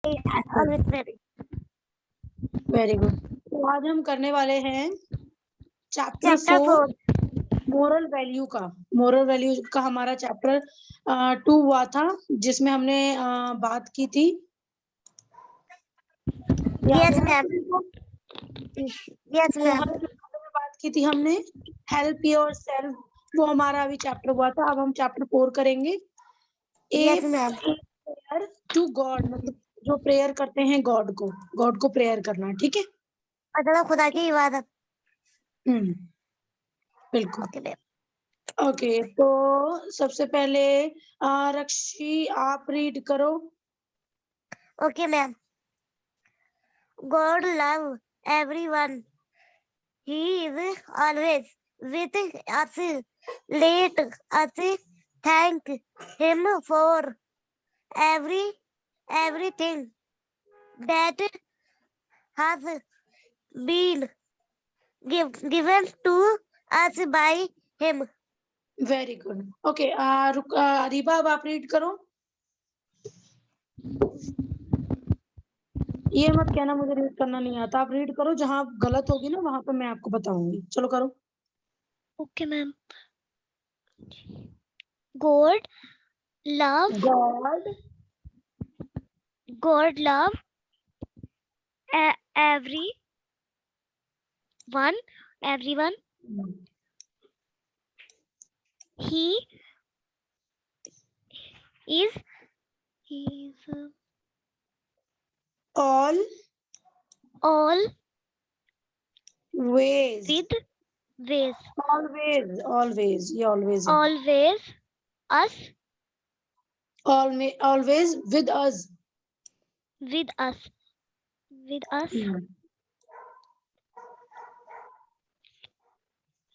always ready. Very good. तो आज हम करने वाले हैं चैप्टर Chapter 4 4. मोरल वैल्यू का। मोरल वैल्यू का हमारा चैप्टर 2 हुआ था, जिसमें हमने बात की थी। Yes, याद है ma'am. आपको? Yes, तो ma'am. हर चैप्टर में बात की थी हमने, हेल्प योर सेल्फ। वो हमारा अभी चैप्टर हुआ था। अब हम चैप्टर 4 करेंगे। Yes, ma'am. Prayer to God, मतलब जो प्रेयर करते हैं गॉड को प्रेयर करना। ठीक है, मतलब खुदा की इबादत. बिल्कुल। Okay, ma'am. ओके, तो सबसे पहले रक्षी आप रीड करो। Okay, ma'am. God love everyone. He is always with us. Let us thank Him for everything that has been given to us by Him. Very good. Okay, Reeba अब आप read करो। ये मत कहना मुझे रीड करना नहीं आता, आप रीड करो। जहां गलत होगी ना वहां पे मैं आपको बताऊंगी। चलो करो। Okay, ma'am. God love everyone. He is all all ways with ways always ये ऑलवेज है। always us always with us. with us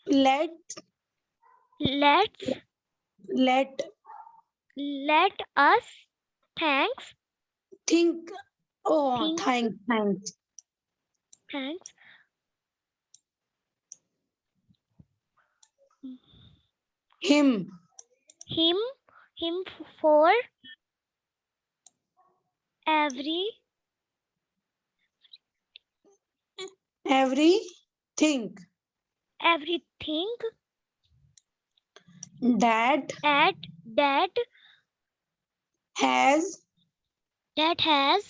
let let us thanks think thanks him him for everything everything that that has has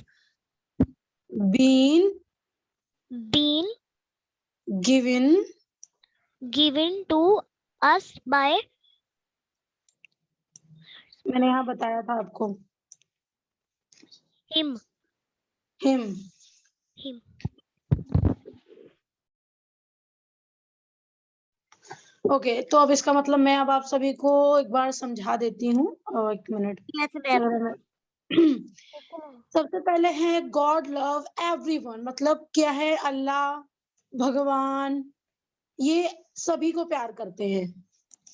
been been given to us by मैंने यहाँ बताया था आपको। him okay, तो अब इसका मतलब मैं अब आप सभी को एक बार समझा देती हूँ। एक मिनट। yes ma'am सबसे पहले है गॉड लव एवरीवन, मतलब क्या है? अल्लाह, भगवान, ये सभी को प्यार करते हैं।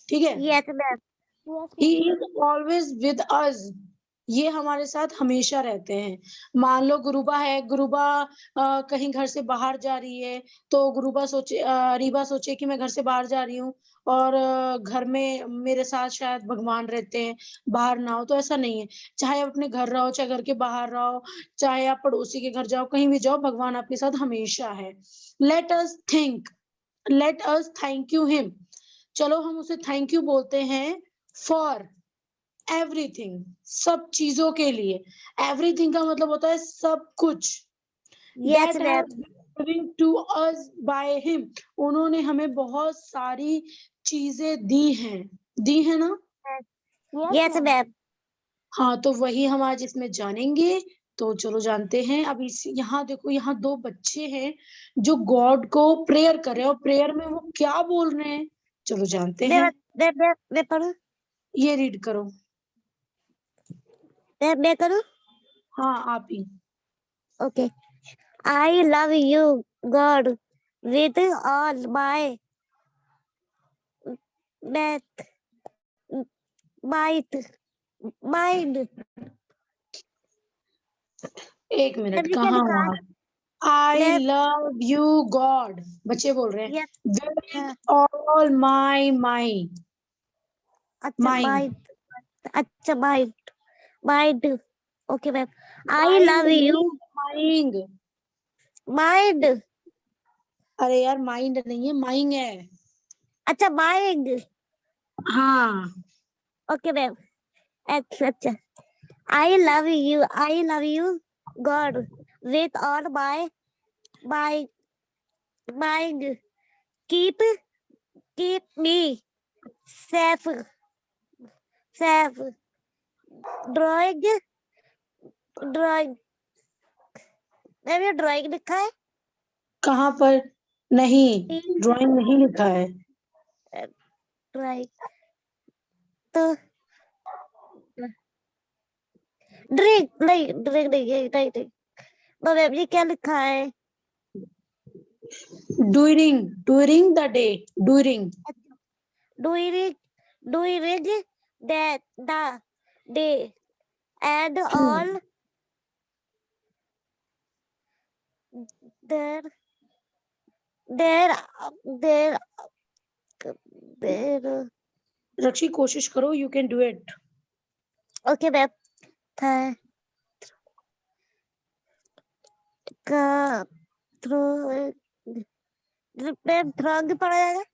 ठीक है। yes ma'am he is always with अस, ये हमारे साथ हमेशा रहते हैं। मान लो गुरुबा है, गुरुबा कहीं घर से बाहर जा रही है, तो रीबा सोचे कि मैं घर से बाहर जा रही हूँ और घर में मेरे साथ शायद भगवान रहते हैं, बाहर ना हो। तो ऐसा नहीं है। चाहे आप अपने घर रहो, चाहे घर के बाहर रहो, चाहे आप पड़ोसी के घर जाओ, कहीं भी जाओ, भगवान आपके साथ हमेशा है। Let us thank you him. चलो हम उसे थैंक यू बोलते हैं फॉर एवरीथिंग, सब चीजों के लिए। एवरीथिंग का मतलब होता है सब कुछ। yes That ma'am has been given to us by him, उन्होंने हमें बहुत सारी चीजें दी हैं ना। yes ma'am हाँ, तो वही हम आज इसमें जानेंगे। तो चलो जानते हैं। अब यहाँ देखो, यहाँ दो बच्चे हैं जो गॉड को प्रेयर कर रहे हैं, और प्रेयर में वो क्या बोल रहे हैं, चलो जानते हैं। मैं पढ़ूं? ये रीड करो। मैं करूं? हाँ, आप ही। okay I love you God with all my might mind एक मिनट, कहाँ हो आप? आई लव यू गॉड, बच्चे बोल रहे हैं, विद ऑल माई माइंड। अच्छा mind okay ma'am I love you. माइंग। Mind. अरे यार माइंड नहीं है, माइंग है। अच्छा mind. हाँ Okay मैम। अच्छा I love you. I love you God with all my mind. Keep me safe. Drawing drawing ma'am ये ड्राइंग लिखा है। कहाँ पर? नहीं, ड्राइंग नहीं लिखा है। ड्राइंग तो ड्रिंक नहीं, ड्रिंक नहीं है, नहीं नहीं। तो मैम ये क्या लिखा है? During the day, during. During that the day and all there there there there Rakshi कोशिश करो, you can do it. okay ma'am था का थ्रू मैम थ्रंग पढ़ा जाएगा।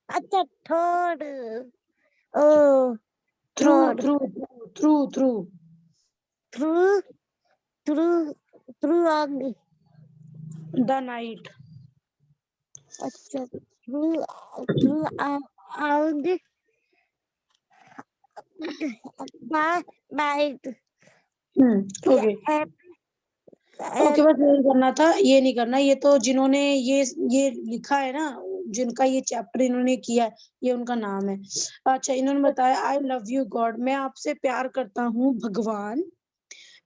अच्छा third O through third through through through through through through अंग। The night. अच्छा through अंग नाइट। ओके ओके, बस यही करना था, ये नहीं करना। ये तो जिन्होंने ये लिखा है ना, जिनका ये चैप्टर इन्होंने किया है, ये उनका नाम है। अच्छा, इन्होंने बताया आई लव यू गॉड, मैं आपसे प्यार करता हूँ भगवान,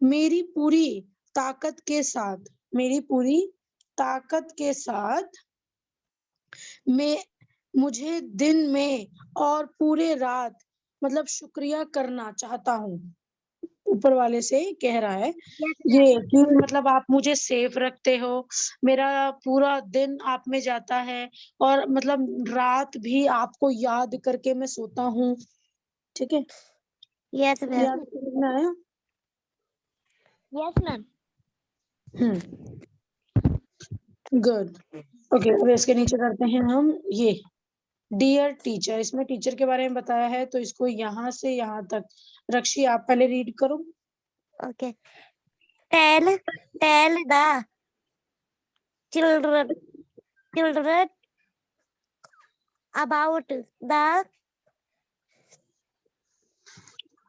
मेरी पूरी ताकत के साथ, मेरी पूरी ताकत के साथ, मैं मुझे दिन में और पूरे रात मतलब शुक्रिया करना चाहता हूँ। ऊपर वाले से कह रहा है ये कि मतलब आप मुझे सेफ रखते हो, मेरा पूरा दिन आप में जाता है, और मतलब रात भी आपको याद करके मैं सोता हूँ। ठीक है, यस मैम। याद समझ में आया? Yes ma'am. गुड। ओके, अब इसके नीचे करते हैं हम ये डियर टीचर। इसमें टीचर के बारे में बताया है, तो इसको यहाँ से यहाँ तक रक्षी आप पहले रीड करो। Okay. Tell the children about the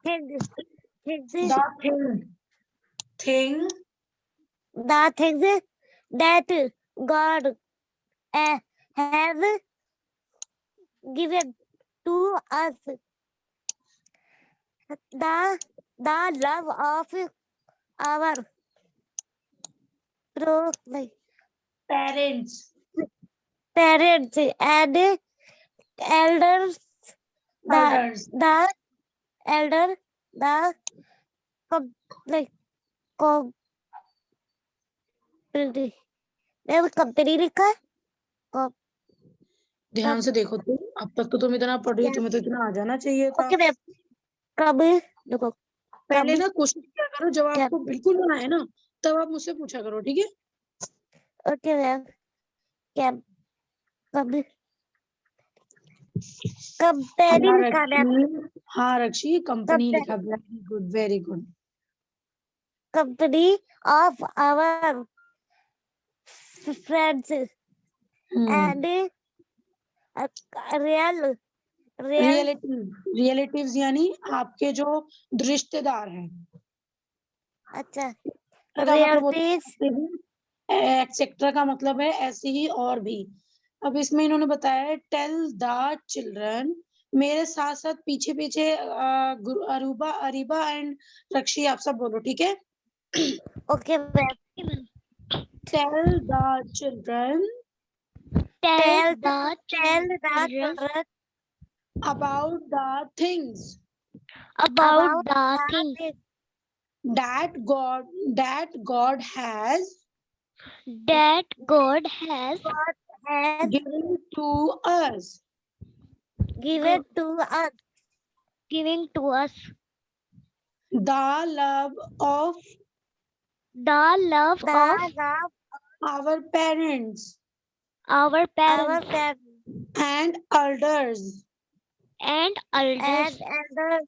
things The thing the things that God has given to us. The love of our like parents parents and elders. elders The elder the like company लिखा है। ध्यान से देखो, तुम अब तक तो तुम इतना पढ़ रही हो, तुम्हें तो इतना आ जाना चाहिए था। Okay ma'am. कब देखो पहले ना कोशिश किया करो, जब क्या? आपको बिल्कुल ना आए ना, तब आप मुझसे पूछा करो, ठीक है? Okay ma'am. क्या कब कंपनी लिखा मैम। हाँ रक्षी, कंपनी लिखा। Very good, very good. Company of our friends and real relatives यानी आपके जो रिश्तेदार हैं। अच्छा का मतलब होता है एक्सेट्रा, का मतलब है ऐसे ही और भी। अब इसमें इन्होंने बताया है टेल द चिल्ड्रन, मेरे साथ साथ पीछे पीछे अरूबा, अरीबा एंड रक्षी आप सब बोलो, ठीक है? Okay ma'am. Tell the children tell the children about the things about the things that God has given to us. given to us. The love of The love the of love our parents our our parents parents and elders, and elders. and elders,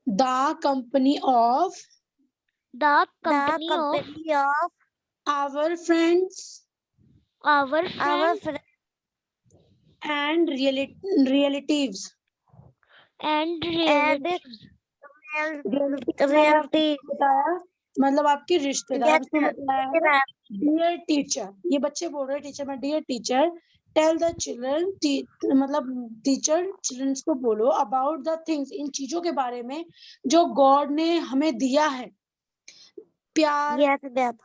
the company of The the company of company of our friends our our friends friends and relatives. and and relatives. Relative मैंने आपको relatives. बताया, मतलब आपके रिश्तेदार। Yes, इसमें ma'am. बताया Okay, है ma'am. Dear teacher, ये बच्चे बोल रहे हैं टीचर मैं dear teacher tell the children, मतलब टीचर चिल्ड्रंस को बोलो अबाउट द थिंग्स, इन चीजों के बारे में जो गॉड ने हमें दिया है। प्यार Yes, ma'am.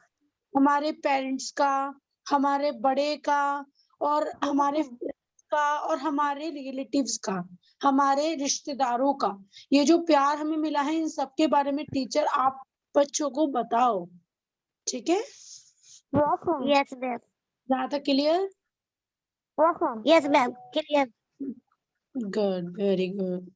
हमारे पेरेंट्स का, हमारे बड़े का, और हमारे friends का, और हमारे रिलेटिव्स का, हमारे रिश्तेदारों का। ये जो प्यार हमें मिला है इन सब के बारे में टीचर आप बच्चों को बताओ। ठीक है, Yes, ma'am. यहाँ तक clear? Yes, ma'am. Clear. Good, very good.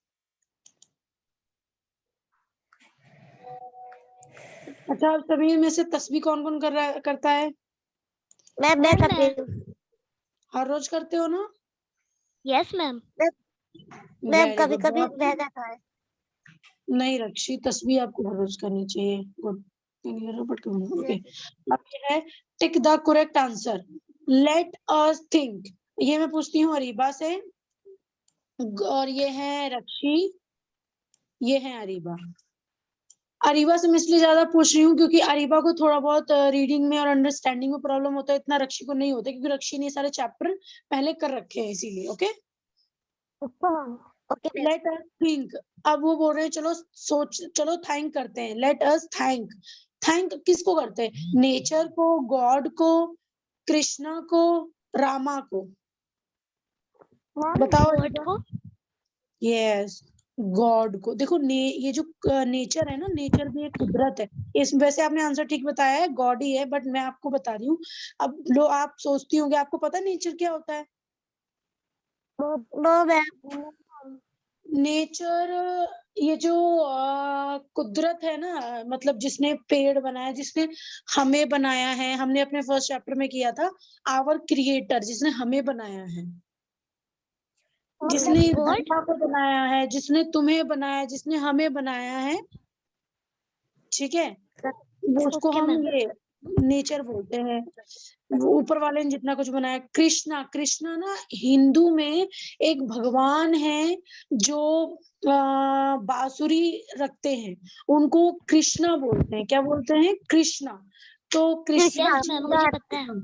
अच्छा, आप सभी में से तस्बीह कौन कौन करता है? मैं Ma'am, करती ma'am. हूँ। हर रोज करते हो ना? Yes, ma'am. मैम वेरी कभी गुड, कभी बहुत रह जाता है। नहीं रक्षी, तस्बीह आपको हर रोज करनी चाहिए। Good, okay. अब ये है tick the correct answer, let us think. ये मैं पूछती हूँ अरीबा से, और ये है रक्षी, ये है अरीबा। अरीबा से मैं इसलिए ज्यादा पूछ रही हूँ क्योंकि अरीबा को थोड़ा बहुत रीडिंग में और अंडरस्टैंडिंग में प्रॉब्लम होता है, इतना रक्षी को नहीं होता, क्योंकि रक्षी ने सारे चैप्टर पहले कर रखे हैं इसीलिए। Okay, okay ma'am. Let us think. अब वो बोल रहे हैं चलो सोच, चलो थैंक करते हैं। लेट अस थैंक, थैंक किसको करते हैं? नेचर को, गॉड को, कृष्णा को, रामा को? बताओ। God को यस, गॉड को। देखो ये जो नेचर है ना, नेचर भी एक कुदरत है। इस वैसे आपने आंसर ठीक बताया है, गॉड ही है, बट मैं आपको बता रही हूँ। अब लो, आप सोचती होंगे आपको पता नेचर क्या होता है? No ma'am. नेचर ये जो कुदरत है ना, मतलब जिसने पेड़ बनाया, जिसने हमें बनाया है, हमने अपने फर्स्ट चैप्टर में किया था, आवर क्रिएटर, जिसने हमें बनाया है, जिसने God दुनिया को बनाया है, जिसने तुम्हें बनाया, जिसने हमें बनाया है, ठीक है, वो उसको Okay, हम ma'am. ये नेचर बोलते हैं। वो ऊपर वाले ने जितना कुछ बनाया। कृष्णा, कृष्णा ना हिंदू में एक भगवान है जो बांसुरी रखते हैं, उनको कृष्णा बोलते हैं। क्या बोलते हैं? कृष्णा। तो कृष्णा Yes, जी ma'am. जो मुझे है, पता है.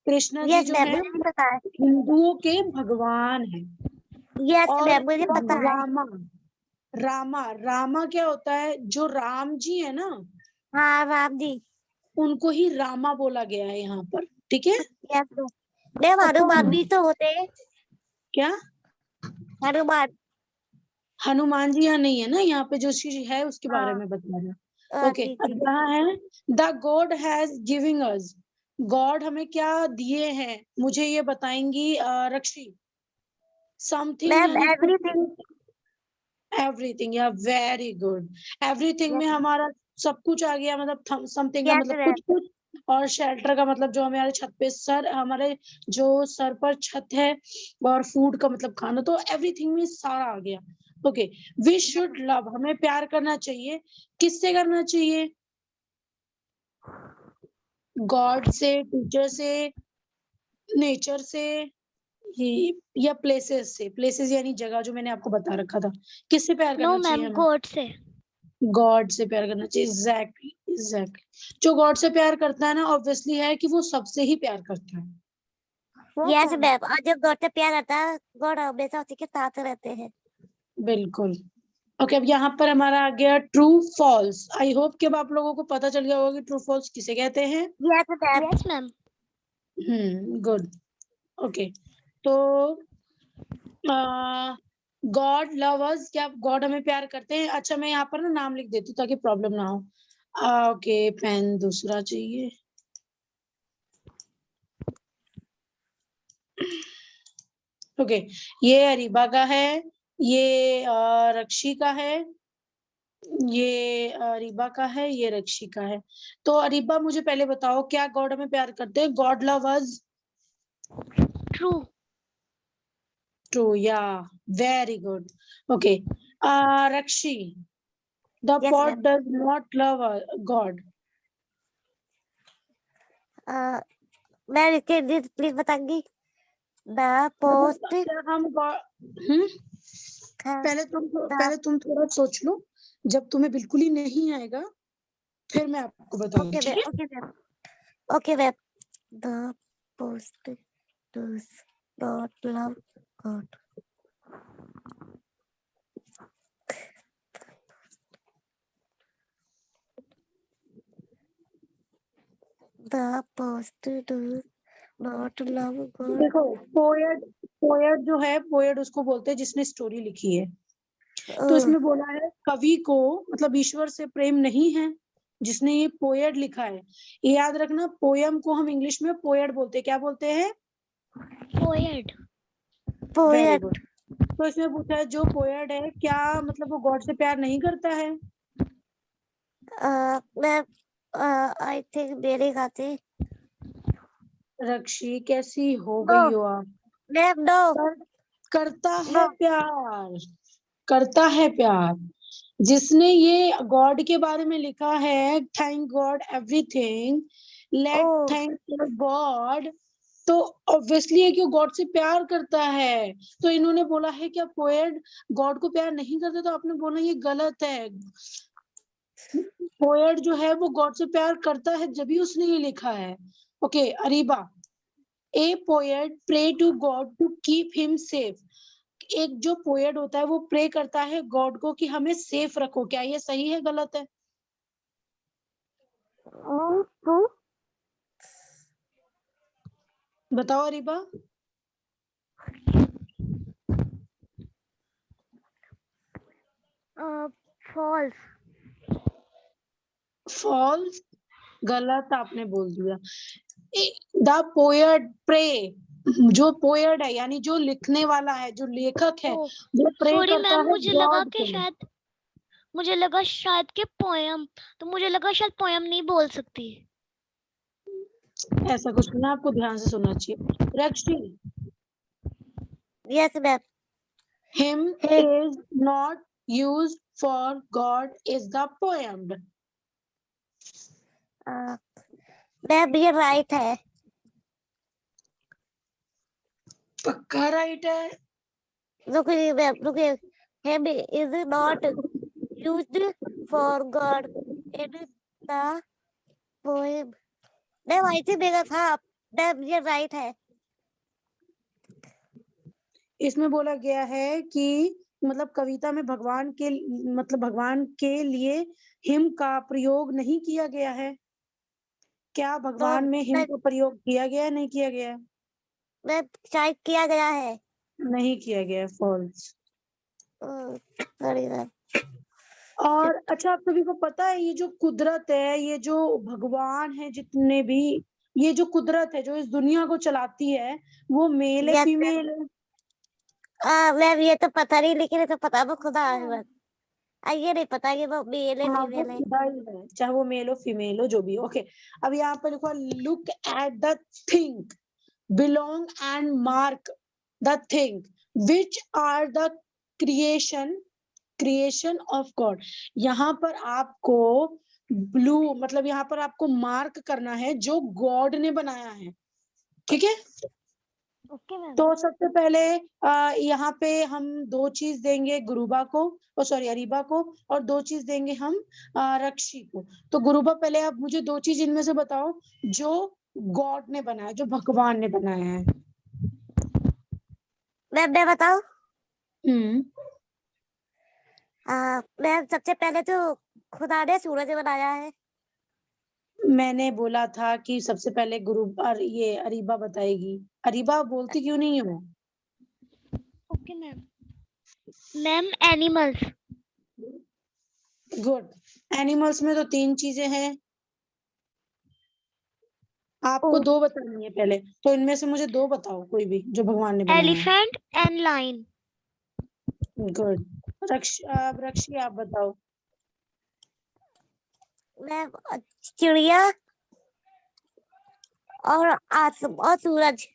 कृष्णा जी यस जो मैम है मुझे भी पता है। हिंदुओं के भगवान है। यस और मैम मुझे पता है। रामा, रामा, रामा क्या होता है? जो राम जी है ना, हाँ राम जी। उनको ही रामा बोला गया है यहाँ पर। ठीक है, यस मैम। मैम हनुमान भी तो होते हैं। क्या? हनुमान। हनुमान जी यहाँ नहीं है ना, यहाँ पे जो चीज है उसके बारे हाँ में बता रहा। ओके, ठीक अब है। यहाँ है the God has giving us. God हमें क्या दिए हैं, मुझे ये बताएंगी रक्षी। समथिंग मैम यानी एवरीथिंग। एवरीथिंग, या वेरी गुड। एवरीथिंग में हमारा सब कुछ आ गया, मतलब समथिंग का यस मतलब मैम। कुछ कुछ, और शेल्टर का मतलब जो हमारे छत पे सर, हमारे जो सर पर छत है, और फूड का मतलब खाना। तो एवरीथिंग में सारा आ गया। ओके, वी शुड लव, हमें प्यार करना चाहिए। किससे करना चाहिए? गॉड से, टीचर से, नेचर से, या प्लेसेस से? प्लेसेस यानी जगह, जो मैंने आपको बता रखा था। किससे प्यार No, करना चाहिए ma'am. हमें? God से. गॉड से प्यार करना चाहिए। Exactly, exactly. जो गॉड से प्यार करता है ना, ऑब्वियसली है कि वो सबसे ही प्यार करता है। यस मैम और जब गॉड से प्यार आता है गॉड हमेशा उसी के साथ रहते हैं। बिल्कुल। ओके, अब यहाँ पर हमारा आ गया ट्रू फॉल्स। आई होप कि अब आप लोगों को पता चल गया होगा कि ट्रू फॉल्स किसे कहते हैं। Yes ma'am. Yes, ma'am. Good. Okay, तो गॉड लव अस, क्या गॉड हमें प्यार करते हैं? अच्छा, मैं यहाँ पर ना नाम लिख देती हूँ ताकि प्रॉब्लम ना हो। ओके, पेन दूसरा चाहिए। ओके, ये अरीबा का है, ये रक्षी का है, ये अरीबा का है, ये रक्षी का है। तो अरीबा मुझे पहले बताओ, क्या गॉड हमें प्यार करते हैं? God love us True. True, या very good. Okay, Rakshi, the Yes, pot ma'am. Does not love God. Ma'am इसके प्लीज बताएंगी द पोस्ट क्या हम पहले तुम थोड़ा सोच लो, जब तुम्हें बिल्कुल ही नहीं आएगा फिर मैं आपको बताऊंगी, ओके ठीक है? Ma'am, okay ma'am, the post does not love God, the post does not love God. देखो, पोएट जो है, पोएट उसको बोलते हैं जिसने स्टोरी लिखी है। तो इसमें बोला है कवि को, मतलब ईश्वर से प्रेम नहीं है, जिसने ये पोएट लिखा है। ये याद रखना, पोयम को हम इंग्लिश में पोएट बोलते हैं। क्या बोलते हैं? Poet. Very poet good. तो इसमें पूछा है जो पोएट है, क्या मतलब वो गॉड से प्यार नहीं करता है? मैम आई थिंक मेरे खाते रक्षी, कैसी हो नो गई हो आप? मैम, नो करता नो है प्यार, करता है प्यार। जिसने ये गॉड के बारे में लिखा है, थैंक गॉड एवरीथिंग, लेट ओ थैंक गॉड, तो ऑब्वियसली है कि वो गॉड से प्यार करता है। तो इन्होंने बोला है क्या पोएट गॉड को प्यार नहीं करता? तो आपने बोला ये गलत है। पोएट जो है वो गॉड से प्यार करता है, जब उसने ये लिखा है। Okay Areeba, a poet pray to God to keep him safe. एक जो पोएट होता है वो प्रे करता है गॉड को कि हमें सेफ रखो। क्या ये सही है, गलत है? टू बताओ अरीबा। False. फॉल्स, गलत आपने बोल दिया। द पोएट प्रे, जो पोएट है यानी जो लिखने वाला है, जो लेखक है, Oh, वो प्रे sorry करता मैम, है गॉड को। मुझे लगा शायद के पोयम, तो मुझे लगा शायद पोयम नहीं बोल सकती। ऐसा कुछ नहीं, आपको ध्यान से सुनना चाहिए। Rakshi, yes ma'am, him is not used for God is the poem। Ma'am ये राइट है। पक्का राइट है? रुकिए मैम, रुकिए, him is not used for God in the poem। Ma'am I think मेरा था, मैम ये राइट है। इसमें बोला गया है कि मतलब कविता में भगवान के, मतलब भगवान के लिए हिम का प्रयोग नहीं किया गया है। क्या भगवान में हिम का प्रयोग किया गया है, नहीं किया गया है? मैम शायद किया गया है। नहीं किया गया है, फॉल्स। Sorry ma'am. और अच्छा, आप सभी को पता है ये जो कुदरत है, ये जो भगवान है, जितने भी ये जो कुदरत है जो इस दुनिया को चलाती है, वो मेल है Yes, फीमेल है? मैम ये तो पता नहीं, लेकिन ये तो पता वो खुदा है बस। ये नहीं पता कि वो मेल है हाँ, वो फीमेल है। खुदा ही है, चाहे वो मेल हो फीमेल हो, जो भी। ओके, अब यहाँ पर लिखो, look at the thing, belong and mark the thing which are the creation of God. यहाँ पर आपको ब्लू, मतलब यहाँ पर आपको मार्क करना है जो गॉड ने बनाया है, ठीक है? Okay ma'am. तो सबसे पहले यहाँ पे हम 2 चीज देंगे गुरुबा को, सॉरी अरीबा को, और 2 चीज देंगे हम रक्षी को। तो गुरुबा, पहले आप मुझे 2 चीज इनमें से बताओ जो गॉड ने बनाया, जो भगवान ने बनाया है। मैं बताऊं? हम्म, मैम सबसे पहले तो खुदा ने सूरज बनाया है। मैंने बोला था कि सबसे पहले ये अरीबा बताएगी। अरीबा बोलती क्यों नहीं हो? Okay ma'am. Ma'am animals. Good. Animals में तो 3 चीजें हैं, आपको 2 बतानी है पहले, तो इनमें से मुझे 2 बताओ कोई भी जो भगवान ने बनाया है। Elephant and line. गुड। रक्षी, आप बताओ। मैम चिड़िया और और सूरज।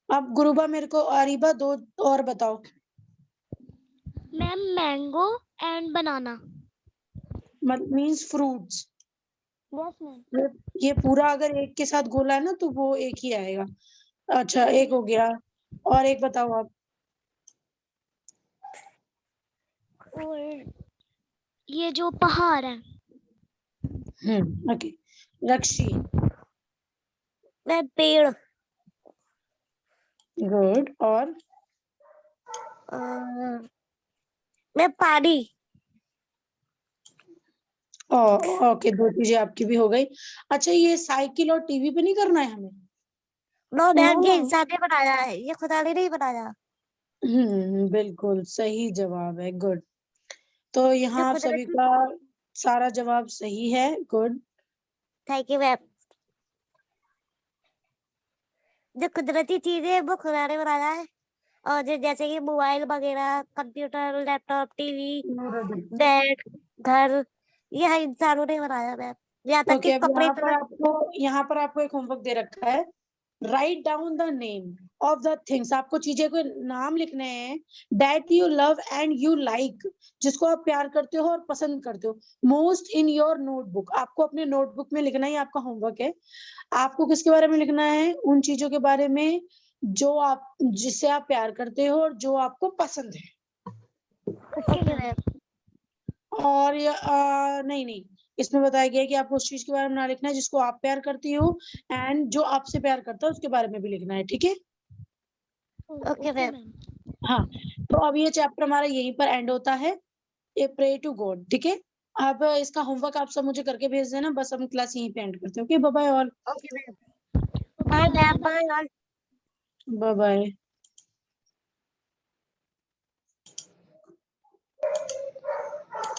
अब गुरुबा मेरे को अरीबा 2 और बताओ। Ma'am mango and banana. Means fruits. Yes ma'am. ये पूरा अगर एक के साथ गोला है ना तो वो एक ही आएगा। अच्छा, एक हो गया, और एक बताओ आप। और ये जो पहाड़ है। ओके, रक्षी। मैम पेड़। गुड, और मैम पानी। ओके, 2 चीजें आपकी भी हो गई। अच्छा, ये साइकिल और टीवी पे नहीं करना है हमें? नो मैम ये हाँ। इंसान ने बनाया है, ये खुदा ने नहीं बनाया। बिल्कुल सही जवाब है, गुड। तो जो यहाँ आप सभी कुदरती। का सारा जवाब सही है, गुड। Thank you ma'am. जो कुदरती चीजें हैं वो खुदा ने बनाया है, और जो जैसे कि मोबाइल वगैरह, कंप्यूटर, लैपटॉप, टीवी, बेड, घर, ये हर इंसानों ने बनाया मैम। यहाँ तक कि ओके, अब कपड़े तक। यहाँ पर आपको एक होमवर्क दे रखा है। Write down the name of the things. आपको चीजें को नाम लिखने हैं that you love and you like, जिसको आप प्यार करते हो और पसंद करते हो, मोस्ट इन योर नोटबुक। आपको अपने नोटबुक में लिखना ही आपका होमवर्क है। आपको किसके बारे में लिखना है? उन चीजों के बारे में जिससे आप प्यार करते हो और जो आपको पसंद है। Okay ma'am. और नहीं नहीं, इसमें बताया गया है कि आपको उस चीज के बारे में ना लिखना है जिसको आप प्यार करती हो, एंड जो आपसे प्यार करता है उसके बारे में भी लिखना है, ठीक है? Okay ma'am. हाँ, तो अब ये चैप्टर हमारा यहीं पर एंड होता है। ए प्रे टू गॉड, ठीक है? अब इसका होमवर्क आप सब मुझे करके भेज देना, बस हम क्लास यहीं पे एंड करते हैं। Okay, bye bye all. Okay ma'am. Bye ma'am, bye. Bye bye.